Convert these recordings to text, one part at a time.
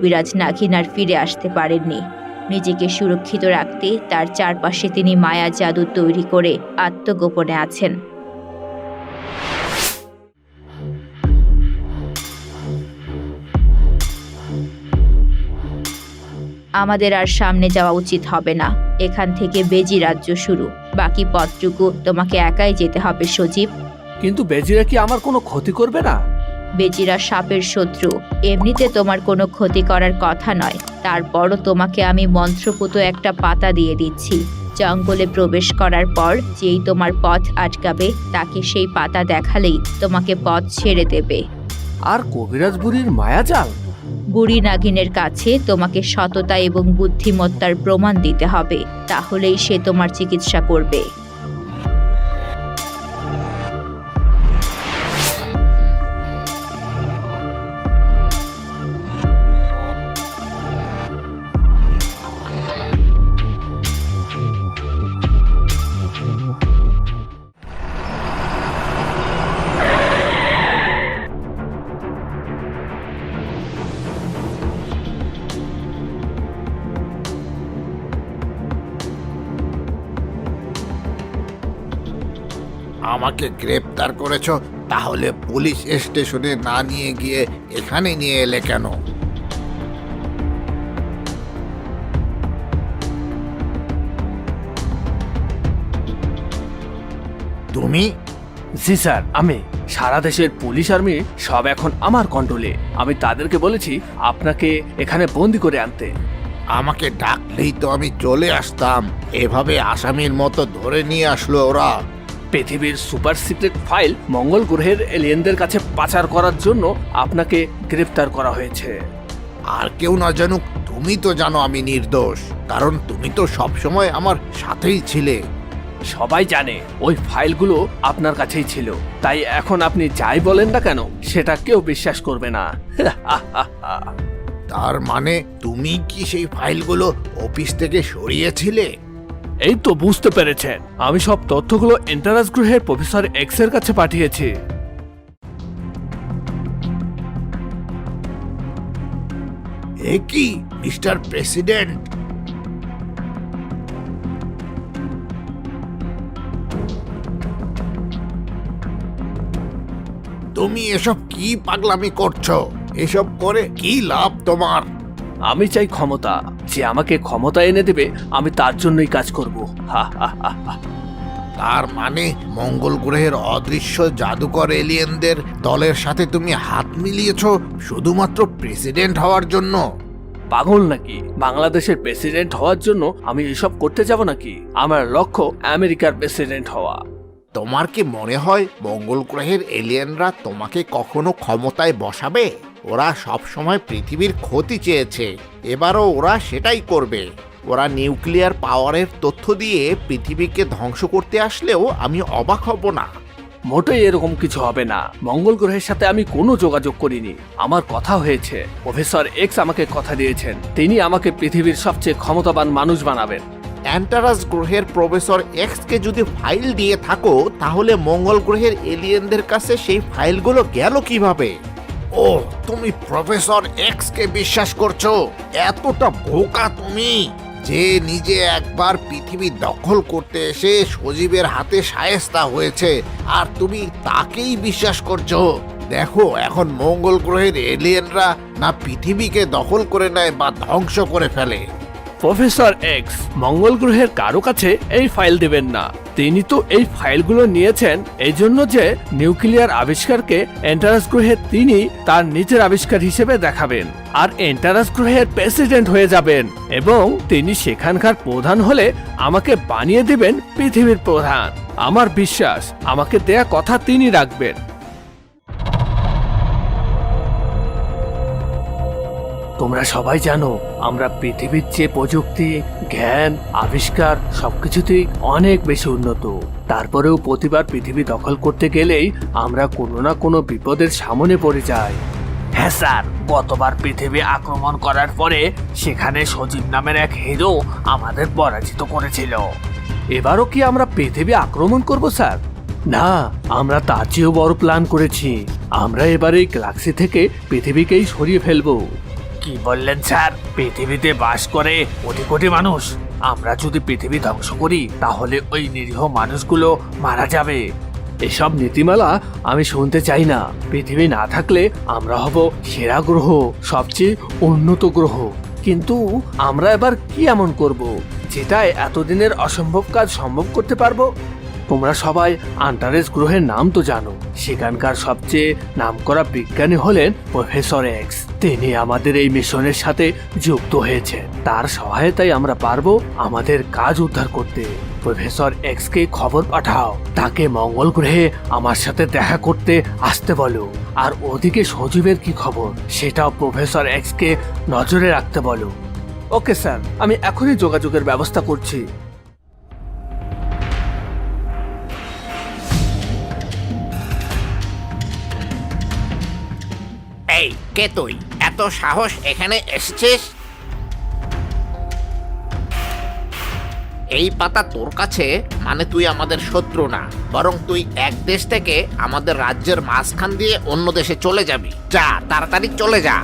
বিরাজ নাগিন আর ফিরে আসতে পারেননি। নিজেকে সুরক্ষিত রাখতে তার চারপাশে তিনি মায়া জাদু তৈরি করে আত্মগোপনে আছেন। আমাদের আর সামনে যাওয়া উচিত হবে না। এখান থেকে বেজি রাজ্য শুরু। বাকি পথটুকু তোমাকে একাই যেতে হবে সজীব। কিন্তু বেজিরা কি আমার কোনো ক্ষতি করবে না? বেজিরা সাপের শত্রু, এমনিতে তোমার কোনো ক্ষতি করার কথা নয়। তারপরও তোমাকে আমি মন্ত্রপুত একটা পাতা দিয়ে দিচ্ছি। জঙ্গলে প্রবেশ করার পর যেই তোমার পথ আটকাবে তাকে সেই পাতা দেখালেই তোমাকে পথ ছেড়ে দেবে। আর কবিরাজ বুড়ির মায়াজাল? বুড়ি নাগিনের কাছে তোমাকে সততা এবং বুদ্ধিমত্তার প্রমাণ দিতে হবে, তাহলেই সে তোমার চিকিৎসা করবে। আমাকে গ্রেপ্তার করেছো, তাহলে পুলিশ স্টেশনে না নিয়ে গিয়ে এখানে নিয়ে এলে কেন? তুমি? জি স্যার, আমি। সারা দেশের পুলিশ আর্মি সব এখন আমার কন্ট্রোলে। আমি তাদেরকে বলেছি আপনাকে এখানে বন্দি করে আনতে। আমাকে ডাকলেই তো আমি চলে আসতাম। এভাবে আসামির মতো ধরে নিয়ে আসলো ওরা। পৃথিবীর সুপার সিক্রেট ফাইল মঙ্গল গ্রহের এলিয়েনদের কাছে পাচার করার জন্য আপনাকে গ্রেফতার করা হয়েছে। আর কেউ না জানুক, তুমি তো জানো আমি নির্দোষ, কারণ তুমি তো সবসময় আমার সাথেই ছিলে। সবাই জানে ওই ফাইলগুলো আপনার কাছেই ছিল, তাই এখন আপনি যাই বলেন না কেন সেটা কেউ বিশ্বাস করবে না। তার মানে তুমি কি সেই ফাইলগুলো অফিস থেকে সরিয়েছিলে? এই তো বুঝতে পেরেছেন, আমি সব তথ্যগুলো এন্টারাস গ্রহের প্রফেসর এক্স এর কাছে পাঠিয়েছি। এ কি মিস্টার প্রেসিডেন্ট? তুমি এসব কি পাগলামি করছো? এসব করে কি লাভ তোমার? আমি চাই ক্ষমতা। যে আমাকে ক্ষমতা এনে দেবে আমি তার জন্যই কাজ করব। হা হা হা হা। তার মানে মঙ্গল গ্রহের অদৃশ্য জাদুকর এলিয়েনদের দলের সাথে তুমি হাত মিলিয়েছো শুধুমাত্র প্রেসিডেন্ট হওয়ার জন্য? পাগল নাকি? বাংলাদেশের প্রেসিডেন্ট হওয়ার জন্য আমি এসব করতে যাব নাকি? আমার লক্ষ্য আমেরিকার প্রেসিডেন্ট হওয়া। তোমার কি মনে হয় মঙ্গল গ্রহের এলিয়েনরা তোমাকে কখনো ক্ষমতায় বসাবে? ওরা সব সময় পৃথিবীর ক্ষতি চেয়েছে, এবারও ওরা সেটাই করবে। ওরা নিউক্লিয়ার পাওয়ারের তথ্য দিয়ে পৃথিবীকে ধ্বংস করতে আসলেও আমি অবাক হব না। মোটেই এরকম কিছু হবে না। মঙ্গল গ্রহের সাথে আমি কোনো যোগাযোগ করিনি। আমার কথা হয়েছে, প্রফেসর এক্স আমাকে কথা দিয়েছেন তিনি আমাকে পৃথিবীর সবচেয়ে ক্ষমতাবান মানুষ বানাবেন। অ্যান্টারাস গ্রহের প্রফেসর এক্স কে যদি ফাইল দিয়ে থাকো, তাহলে মঙ্গল গ্রহের এলিয়েনদের কাছে সেই ফাইলগুলো গেল কিভাবে? ও, তুমি প্রফেসর এক্স কে বিশ্বাস করছো? এতটা বোকা তুমি, যে নিজে একবার পৃথিবী দখল করতে এসে সজীবের হাতে শায়েস্তা হয়েছে, আর তুমি তাকেই বিশ্বাস করছো? দেখো এখন মঙ্গল গ্রহের এলিয়েনরা না পৃথিবীকে দখল করে নেয় বা ধ্বংস করে ফেলে। প্রফেসর এক্স মঙ্গল গ্রহের কারো কাছে এই ফাইল দেবেন না। তিনি তো এই ফাইলগুলো নিয়েছেন এই জন্য যে নিউক্লিয়ার আবিষ্কারকে এন্টারাস গ্রহে তিনি তার নিজের আবিষ্কার হিসেবে দেখাবেন, আর এন্টারাস গ্রহের প্রেসিডেন্ট হয়ে যাবেন, এবং তিনি সেখানকার প্রধান হলে আমাকে বানিয়ে দিবেন পৃথিবীর প্রধান। আমার বিশ্বাস আমাকে দেয়া কথা তিনি রাখবেন। তোমরা সবাই জানো আমরা পৃথিবীর যে প্রযুক্তি, জ্ঞান, আবিষ্কার সবকিছুতেই অনেক বেশি উন্নত। তারপরেও প্রতিবার পৃথিবী দখল করতে গেলেই আমরা কোনো না কোনো বিপদের সামনে পড়ে যাই। হ্যাঁ স্যার, গতবার পৃথিবী আক্রমণ করার পরে সেখানে সজীব নামের এক হিরো আমাদের পরাজিত করেছিল। এবারও কি আমরা পৃথিবী আক্রমণ করব স্যার? না, আমরা তার চেয়েও বড় প্ল্যান করেছি। আমরা এবারে গ্যালাক্সি থেকে পৃথিবীকেই সরিয়ে ফেলবো। কি বললেন স্যার? পৃথিবীতে বাস করে কোটি কোটি মানুষ, আমরা যদি পৃথিবী ধ্বংস করি তাহলে ওই নিরীহ মানুষগুলো মারা যাবে। এসব নীতিমালা আমি শুনতে চাই না। পৃথিবী না থাকলে আমরা হব সেরা গ্রহ, সবচেয়ে উন্নত গ্রহ। কিন্তু আমরা এবার কি এমন করব যেটায় এতদিনের অসম্ভব কাজ সম্ভব করতে পারবো? তোমরা সবাই আন্টারেস গ্রহের নাম তো জানো। সেখানকার সবচেয়ে নামকরা বিজ্ঞানী হলেন প্রফেসর এক্স। তিনি আমাদের এই মিশনের সাথে যুক্ত হয়েছে। তার সহায়তায় আমরা পারবো আমাদের কাজ উদ্ধার করতে। প্রফেসর এক্স কে খবর পাঠাও, তাকে মঙ্গল গ্রহে আমার সাথে দেখা করতে আসতে বলো। আর ওদিকে সজীবের কি খবর সেটাও প্রফেসর এক্স কে নজরে রাখতে বলো। ওকে স্যার, আমি এখনই যোগাযোগের ব্যবস্থা করছি। এই কে তুই? এত সাহস এখানে এসেছিস? এই পাতা তোর কাছে মানে তুই আমাদের শত্রু না, বরং তুই এক দেশ থেকে আমাদের রাজ্যের মাঝখান দিয়ে অন্য দেশে চলে যাবি। যা, তাড়াতাড়ি চলে যা।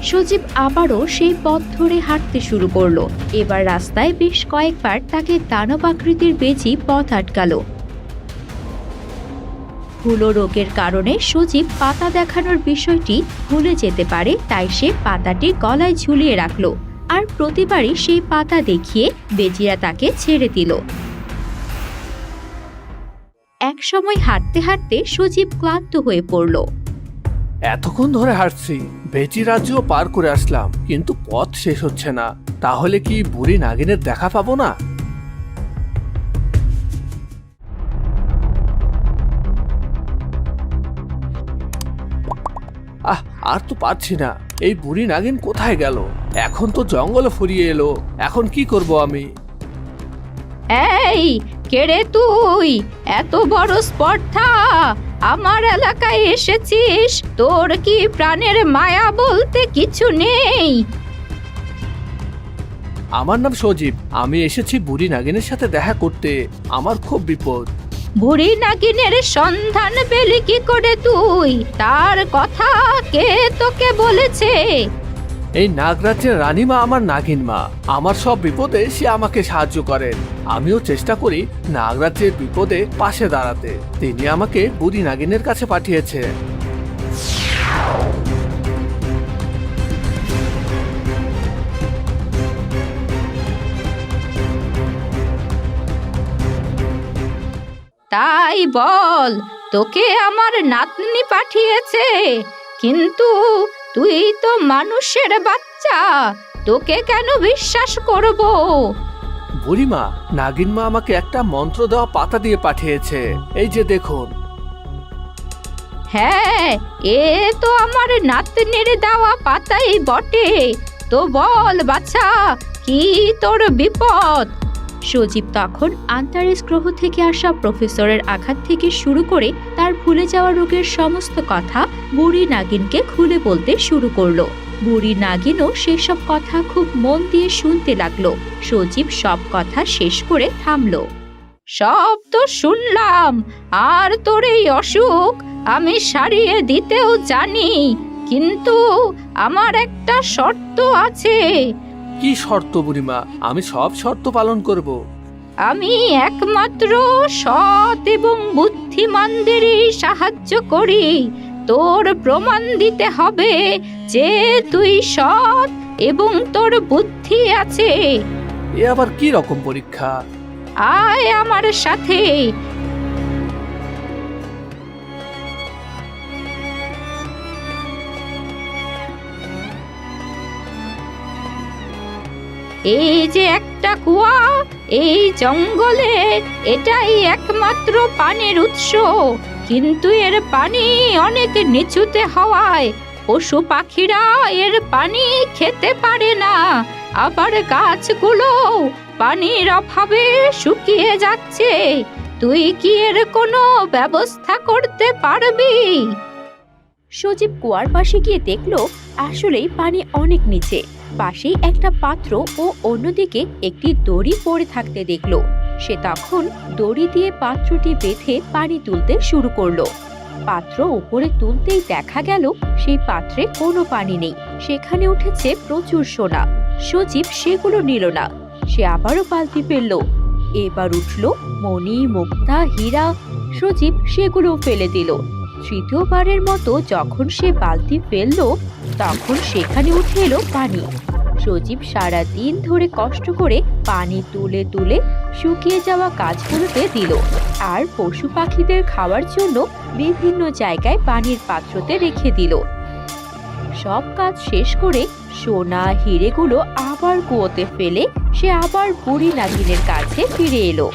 সজীব আবারও সেই পথ ধরে হাঁটতে শুরু করলো। এবার রাস্তায় বেশ কয়েকবার তাকে দানব আকৃতির বেজি পথ আটকালো। হুলো রোগের কারণে সজীব পাতা দেখানোর বিষয়টি ভুলে যেতে পারে, তাই সে পাতাটি গলায় ঝুলিয়ে রাখলো। আর প্রতিবারই সেই পাতা দেখিয়ে বেজিরা তাকে ছেড়ে দিল। এক সময় হাঁটতে হাঁটতে সজীব ক্লান্ত হয়ে পড়ল। এতক্ষণ ধরে হাঁটছি, বেচি রাজ্য পার করে আসলাম, কিন্তু পথ শেষ হচ্ছে না। তাহলে কি বুড়ি নাগিনের দেখা পাবো না? আর তো পারছি না। এই বুড়ি নাগিন কোথায় গেল? এখন তো জঙ্গলে ফুরিয়ে এলো। এখন কি করব আমি? এই কে রে তুই? এত বড় স্পর্ধা আমার এলাকায় এসেছিস? তোর কি প্রাণের মায়া বলতে কিছু নেই? আমার নাম সজীব। আমি এসেছি বুড়ি নাগিনের সাথে দেখা করতে। আমার খুব বিপদ। বুড়ি নাগিনের সন্ধান পেলি কি করে তুই? তার কথা কে তোকে বলেছে? এই নাগরাজ্যের রানীমা আমার নাগিন মা। আমার সব বিপদে সে আমাকে সাহায্য করেন। আমিও চেষ্টা করি নাগরাজ্যের বিপদে পাশে দাঁড়াতে। তিনি আমাকে বুড়ি নাগিনের কাছে পাঠিয়েছে। তাই বল, তোকে আমার নাতনি পাঠিয়েছে? কিন্তু তুই তো মানুষের বাচ্চা, তোকে কেন বিশ্বাস করব? বুড়িমা, নাগিন মা আমাকে একটা মন্ত্র দেওয়া পাতা দিয়ে পাঠিয়েছে। এই যে দেখুন। হ্যাঁ, এ তো আমার নাতনির দেওয়া পাতাই বটে। তো বল বাছা, কি তোর বিপদ? সজীব তখন আন্টারেস গ্রহ থেকে আসা প্রফেসরের আঘাত থেকে শুরু করে তার ভুলে যাওয়া রোগের সমস্ত কথা বুড়ি নাগিনকে খুলে বলতে শুরু করলো। বুড়ি নাগিনও সেসব কথা খুব মন দিয়ে শুনতে লাগলো। সজীব সব কথা শেষ করে থামলো। সব তো শুনলাম, আর তোর এই অসুখ আমি সারিয়ে দিতেও জানি, কিন্তু আমার একটা শর্ত আছে। কি শর্ত বুড়িমা? আমি সব শর্ত পালন করব। আমি একমাত্র সৎ এবং বুদ্ধিমানদেরই সাহায্য করি। তোর প্রমাণ দিতে হবে যে তুই সৎ এবং তোর বুদ্ধি আছে। এ আবার কি রকম পরীক্ষা? আয় আমার সাথে। এই যে একটা কুয়া, এই জঙ্গলে এটাই একমাত্র পানির উৎস, কিন্তু এর পানি অনেক নিচুতে হওয়ায় পশু পাখিরা এর পানি খেতে পারে না। আবার গাছগুলো পানির অভাবে শুকিয়ে যাচ্ছে। তুই কি এর কোনো ব্যবস্থা করতে পারবি? সজীব কুয়ার পাশে গিয়ে দেখলো আসলেই পানি অনেক নিচে। পাশেই একটা পাত্র ও অন্যদিকে একটি দড়ি পড়ে থাকতে দেখলো। সে তখন দড়ি দিয়ে পাত্রটি বেঁধে পানি তুলতে শুরু করলো। পাত্র উপরে তুলতেই দেখা গেল সেই পাত্রে কোনো পানি নেই, সেখানে উঠেছে প্রচুর সোনা। সজীব সেগুলো নিল না, সে আবারও বালতি ফেললো। এবার উঠল মণি, মুক্তা, হীরা। সজীব সেগুলো ফেলে দিল। তৃতীয়বারের মতো যখন সে বালতি ফেললো, তখন সেখানে উঠে এলো পানি। সজীব সারা দিন ধরে কষ্ট করে পানি তুলে তুলে শুকিয়ে যাওয়া গাছগুলোতে দিল, আর পশু পাখিদের খাওয়ার জন্য বিভিন্ন জায়গায় পানির পাত্রতে রেখে দিল। সব কাজ শেষ করে সোনা হিরেগুলো আবার কুয়োতে ফেলে সে আবার বুড়ি নাগিনের কাছে ফিরে এলো।